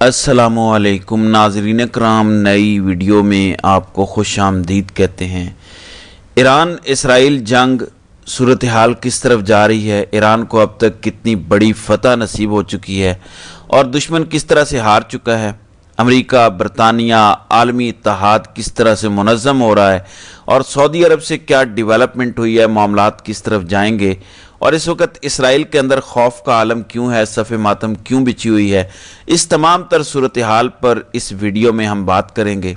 अस्सलामु अलैकुम नाज़रीन कराम, नई वीडियो में आपको खुश आमदीद कहते हैं। ईरान इसराइल जंग सूरत हाल किस तरफ जा रही है, ईरान को अब तक कितनी बड़ी फतह नसीब हो चुकी है और दुश्मन किस तरह से हार चुका है, अमेरिका, बरतानिया, आलमी इत्तेहाद किस तरह से मुनज़्ज़म हो रहा है और सऊदी अरब से क्या डेवलपमेंट हुई है, मामलात किस तरफ जाएंगे और इस वक्त इसराइल के अंदर खौफ का आलम क्यों है, सफ़े मातम क्यों बिछी हुई है, इस तमाम तर सूरत हाल पर इस वीडियो में हम बात करेंगे।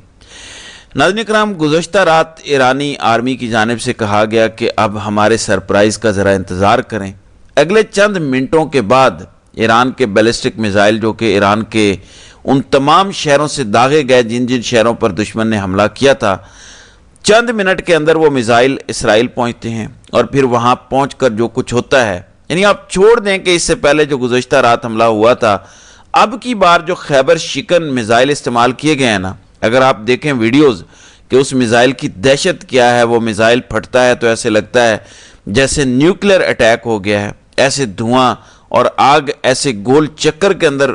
नाज़रीन कराम, गुज़श्ता रात ईरानी आर्मी की जानिब से कहा गया कि अब हमारे सरप्राइज़ का ज़रा इंतज़ार करें। अगले चंद मिनटों के बाद ईरान के बैलिस्टिक मिज़ाइल जो कि ईरान के उन तमाम शहरों से दागे गए जिन जिन शहरों पर दुश्मन ने हमला किया था, चंद मिनट के अंदर वो मिज़ाइल इसराइल पहुंचते हैं और फिर वहां पहुंचकर जो कुछ होता है, यानी आप छोड़ दें कि इससे पहले जो गुज़श्ता रात हमला हुआ था, अब की बार जो खैबर शिकन मिज़ाइल इस्तेमाल किए गए हैं ना, अगर आप देखें वीडियोज़ कि उस मिज़ाइल की दहशत क्या है, वो मिज़ाइल फटता है तो ऐसे लगता है जैसे न्यूक्लियर अटैक हो गया है, ऐसे धुआं और आग ऐसे गोल चक्कर के अंदर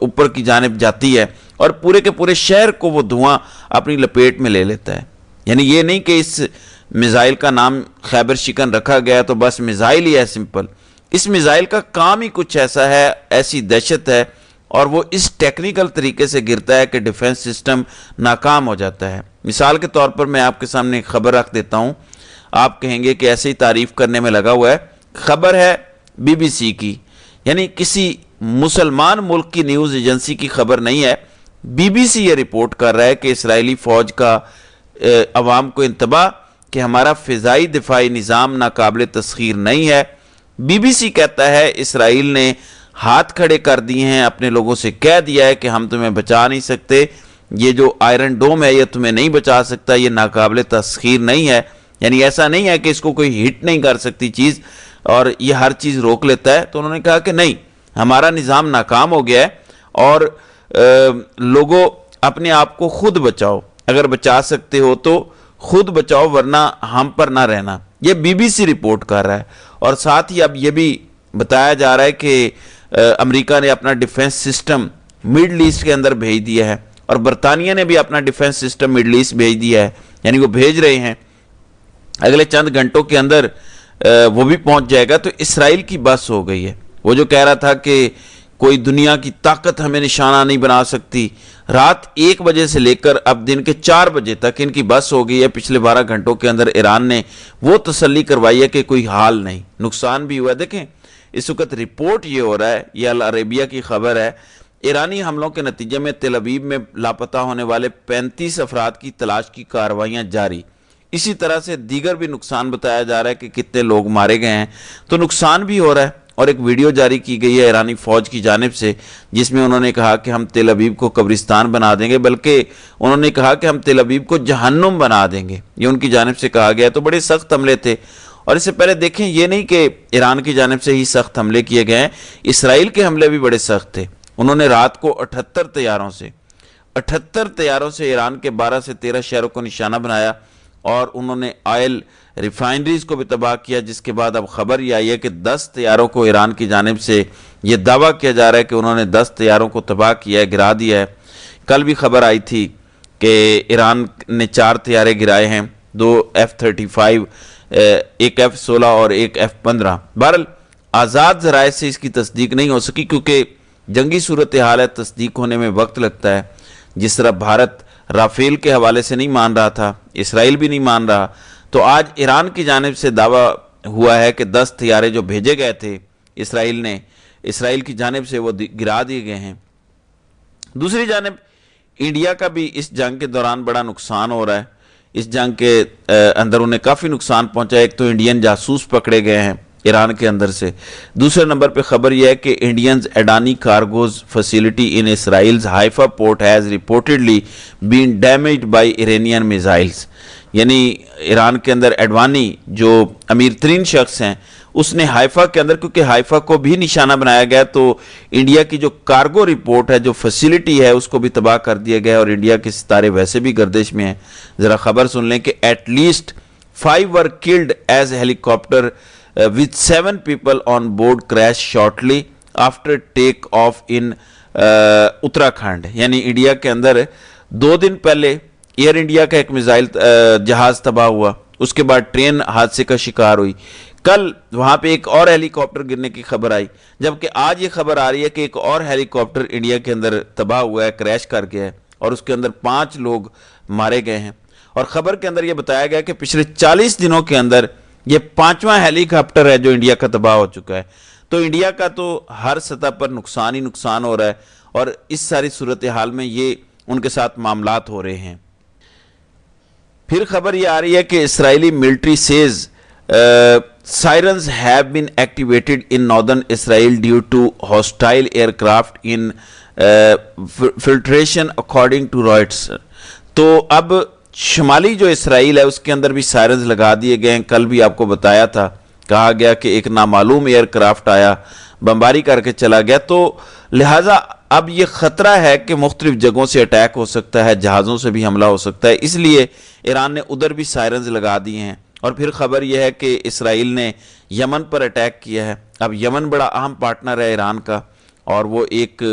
ऊपर की जानिब जाती है और पूरे के पूरे शहर को वो धुआं अपनी लपेट में ले लेता है। यानी ये नहीं कि इस मिज़ाइल का नाम खैबर शिकन रखा गया तो बस मिज़ाइल ही है सिंपल, इस मिज़ाइल का काम ही कुछ ऐसा है, ऐसी दहशत है और वो इस टेक्निकल तरीके से गिरता है कि डिफेंस सिस्टम नाकाम हो जाता है। मिसाल के तौर पर मैं आपके सामने एक खबर रख देता हूँ, आप कहेंगे कि ऐसे ही तारीफ़ करने में लगा हुआ है। खबर है BBC की, यानी किसी मुसलमान मुल्क की न्यूज़ एजेंसी की खबर नहीं है। BBC ये रिपोर्ट कर रहा है कि इसराइली फ़ौज का अवाम को इंतबा कि हमारा फ़िज़ाई दिफाई निज़ाम नाकाबिल तस्खीर नहीं है। BBC कहता है इसराइल ने हाथ खड़े कर दिए हैं, अपने लोगों से कह दिया है कि हम तुम्हें बचा नहीं सकते, ये जो आयरन डोम है ये तुम्हें नहीं बचा सकता, ये नाकाबिल तस्खीर नहीं है। यानी ऐसा नहीं है कि इसको कोई हिट नहीं कर सकती चीज़ और ये हर चीज़ रोक लेता है। तो उन्होंने कहा कि नहीं, हमारा निज़ाम नाकाम हो गया है और लोगों अपने आप को खुद बचाओ, अगर बचा सकते हो तो खुद बचाओ वरना हम पर ना रहना। ये BBC रिपोर्ट कर रहा है और साथ ही अब ये भी बताया जा रहा है कि अमेरिका ने अपना डिफेंस सिस्टम मिडल ईस्ट के अंदर भेज दिया है और बरतानिया ने भी अपना डिफेंस सिस्टम मिडल ईस्ट भेज दिया है, यानी वो भेज रहे हैं। अगले चंद घंटों के अंदर वो भी पहुंच जाएगा। तो इसराइल की बस हो गई है। वो जो कह रहा था कि कोई दुनिया की ताकत हमें निशाना नहीं बना सकती, रात 1 बजे से लेकर अब दिन के 4 बजे तक इनकी बस हो गई है। पिछले 12 घंटों के अंदर ईरान ने वो तसल्ली करवाई है कि कोई हाल नहीं, नुकसान भी हुआ। देखें इस वक्त रिपोर्ट ये हो रहा है, ये अल अरेबिया की खबर है, ईरानी हमलों के नतीजे में तेल अवीव में लापता होने वाले 35 अफराद की तलाश की कार्रवाइयाँ जारी। इसी तरह से दीगर भी नुकसान बताया जा रहा है कि कितने लोग मारे गए हैं, तो नुकसान भी हो रहा है। और एक वीडियो जारी की गई है ईरानी फ़ौज की जानिब से जिसमें उन्होंने कहा कि हम तेल अवीव को कब्रिस्तान बना देंगे, बल्कि उन्होंने कहा कि हम तेल अवीव को जहन्नुम बना देंगे, ये उनकी जानिब से कहा गया। तो बड़े सख्त हमले थे और इससे पहले देखें ये नहीं कि ईरान की जानिब से ही सख्त हमले किए गए हैं, इसराइल के हमले भी बड़े सख्त थे। उन्होंने रात को 78 तैयारों से ईरान के 12 से 13 शहरों को निशाना बनाया और उन्होंने ऑयल रिफाइनरीज को भी तबाह किया, जिसके बाद अब खबर ये आई है कि 10 तैयारों को ईरान की जानिब से ये दावा किया जा रहा है कि उन्होंने 10 तैयारों को तबाह किया है, गिरा दिया है। कल भी खबर आई थी कि ईरान ने 4 तैयारे गिराए हैं, 2 F-35, एक F-16 और एक F-15। बहरहाल आज़ाद ज़राए से इसकी तस्दीक नहीं हो सकी क्योंकि जंगी सूरत हाल है, तस्दीक होने में वक्त लगता है। जिस तरह भारत राफेल के हवाले से नहीं मान रहा था, इसराइल भी नहीं मान रहा, तो आज ईरान की जानिब से दावा हुआ है कि 10 तैयारे जो भेजे गए थे इसराइल की जानिब से वो गिरा दिए गए हैं। दूसरी जानिब इंडिया का भी इस जंग के दौरान बड़ा नुकसान हो रहा है। इस जंग के अंदर उन्हें काफ़ी नुकसान पहुंचा। एक तो इंडियन जासूस पकड़े गए हैं ईरान के अंदर से। दूसरे नंबर पे खबर यह है कि India's Adani cargo's facility in Israel's Haifa port has reportedly been damaged by Iranian missiles. यानी ईरान के अंदर अडवानी जो अमीर तरीन शख्स हैं उसने हाइफा के अंदर, क्योंकि हाइफा को भी निशाना बनाया गया, तो इंडिया की जो कार्गो रिपोर्ट है, जो फैसिलिटी है, उसको भी तबाह कर दिया गया और इंडिया के सितारे वैसे भी गर्दिश में हैं। ज़रा खबर सुन लें कि at least 5 were killed as helicopter with 7 people on board crash shortly after take off in Uttarakhand, यानी इंडिया के अंदर 2 दिन पहले एयर इंडिया का एक मिसाइल जहाज तबाह हुआ, उसके बाद ट्रेन हादसे का शिकार हुई। कल वहां पे एक और हेलीकॉप्टर गिरने की खबर आई, जबकि आज ये खबर आ रही है कि एक और हेलीकॉप्टर इंडिया के अंदर तबाह हुआ है, क्रैश कर गया है और उसके अंदर 5 लोग मारे गए हैं। और खबर के अंदर यह बताया गया कि पिछले 40 दिनों के अंदर ये 5वां हेलीकॉप्टर है जो इंडिया का तबाह हो चुका है। तो इंडिया का तो हर सतह पर नुकसान ही नुकसान हो रहा है और इस सारी सूरत हाल में ये उनके साथ मामलात हो रहे हैं। फिर खबर ये आ रही है कि Israeli military says sirens have been activated in northern Israel due to hostile aircraft in filtration according to Reuters। तो अब शुमाली जो इसराइल है उसके अंदर भी सायरन्स लगा दिए गए हैं। कल भी आपको बताया था, कहा गया कि एक नामालूम एयरक्राफ्ट आया, बमबारी करके चला गया। तो लिहाजा अब ये ख़तरा है कि मुख्तलिफ जगहों से अटैक हो सकता है, जहाज़ों से भी हमला हो सकता है, इसलिए ईरान ने उधर भी सायरन्स लगा दिए हैं। और फिर खबर यह है कि इसराइल ने यमन पर अटैक किया है। अब यमन बड़ा अहम पार्टनर है ईरान का और वो एक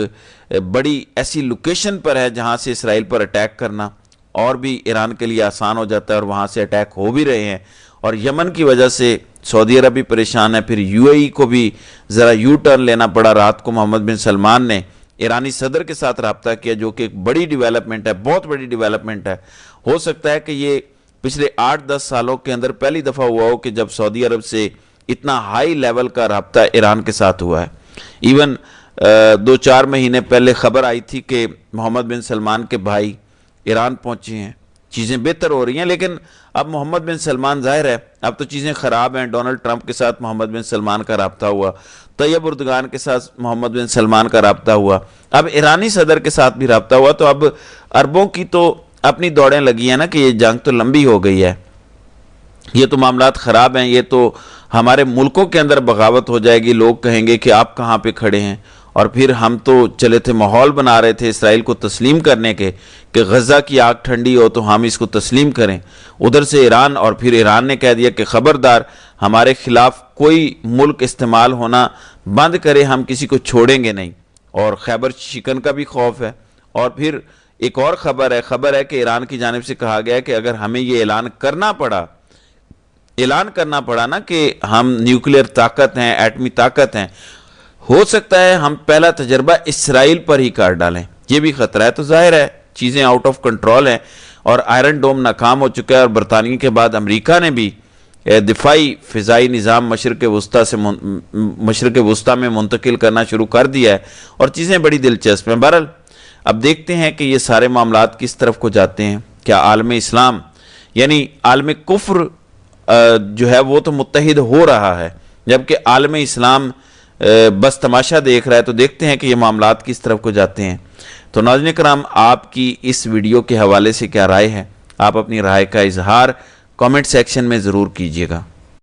बड़ी ऐसी लोकेशन पर है जहां से इसराइल पर अटैक करना और भी ईरान के लिए आसान हो जाता है, और वहां से अटैक हो भी रहे हैं। और यमन की वजह से सऊदी अरब भी परेशान है। फिर यूएई को भी ज़रा यू टर्न लेना पड़ा। रात को मोहम्मद बिन सलमान ने ईरानी सदर के साथ रब्ता किया, जो कि एक बड़ी डेवलपमेंट है, बहुत बड़ी डेवलपमेंट है। हो सकता है कि ये पिछले 8-10 सालों के अंदर पहली दफ़ा हुआ हो कि जब सऊदी अरब से इतना हाई लेवल का रब्ता ईरान के साथ हुआ है। इवन 2-4 महीने पहले खबर आई थी कि मोहम्मद बिन सलमान के भाई ईरान पहुंचे हैं, चीज़ें बेहतर हो रही हैं। लेकिन अब मोहम्मद बिन सलमान, जाहिर है अब तो चीज़ें ख़राब हैं। डोनाल्ड ट्रंप के साथ मोहम्मद बिन सलमान का रब्ता हुआ, तैयब उर्दगान के साथ मोहम्मद बिन सलमान का रब्ता हुआ, अब ईरानी सदर के साथ भी रब्ता हुआ। तो अब अरबों की तो अपनी दौड़ें लगी हैं ना कि ये जंग तो लंबी हो गई है, ये तो मामलात ख़राब हैं, ये तो हमारे मुल्कों के अंदर बगावत हो जाएगी। लोग कहेंगे कि आप कहाँ पे खड़े हैं। और फिर हम तो चले थे, माहौल बना रहे थे इसराइल को तस्लीम करने के कि गज़ा की आग ठंडी हो तो हम इसको तस्लीम करें। उधर से ईरान, और फिर ईरान ने कह दिया कि ख़बरदार हमारे ख़िलाफ़ कोई मुल्क इस्तेमाल होना बंद करे, हम किसी को छोड़ेंगे नहीं। और खैबर शिकन का भी खौफ है। और फिर एक और खबर है कि ईरान की जानिब से कहा गया कि अगर हमें ये ऐलान करना पड़ा ना कि हम न्यूक्लियर ताकत हैं, एटमी ताकत हैं, हो सकता है हम पहला तजर्बा इसराइल पर ही कर डालें, ये भी खतरा है। तो जाहिर है चीज़ें आउट ऑफ कंट्रोल हैं और आयरन डोम नाकाम हो चुका है। और बरतानिया के बाद अमेरिका ने भी दिफाई फ़िज़ाई निज़ाम मशरिक़ वस्ता में मुंतकिल करना शुरू कर दिया है और चीज़ें बड़ी दिलचस्प हैं। बहरहाल अब देखते हैं कि ये सारे मामलात किस तरफ को जाते हैं। क्या आलम इस्लाम यानी आलम कुफ्र जो है वो तो मुत्तहिद हो रहा है, जबकि आलम इस्लाम बस तमाशा देख रहा है। तो देखते हैं कि ये मामलात किस तरफ को जाते हैं। तो नाज़रीन कराम, आपकी इस वीडियो के हवाले से क्या राय है? आप अपनी राय का इजहार कमेंट सेक्शन में ज़रूर कीजिएगा।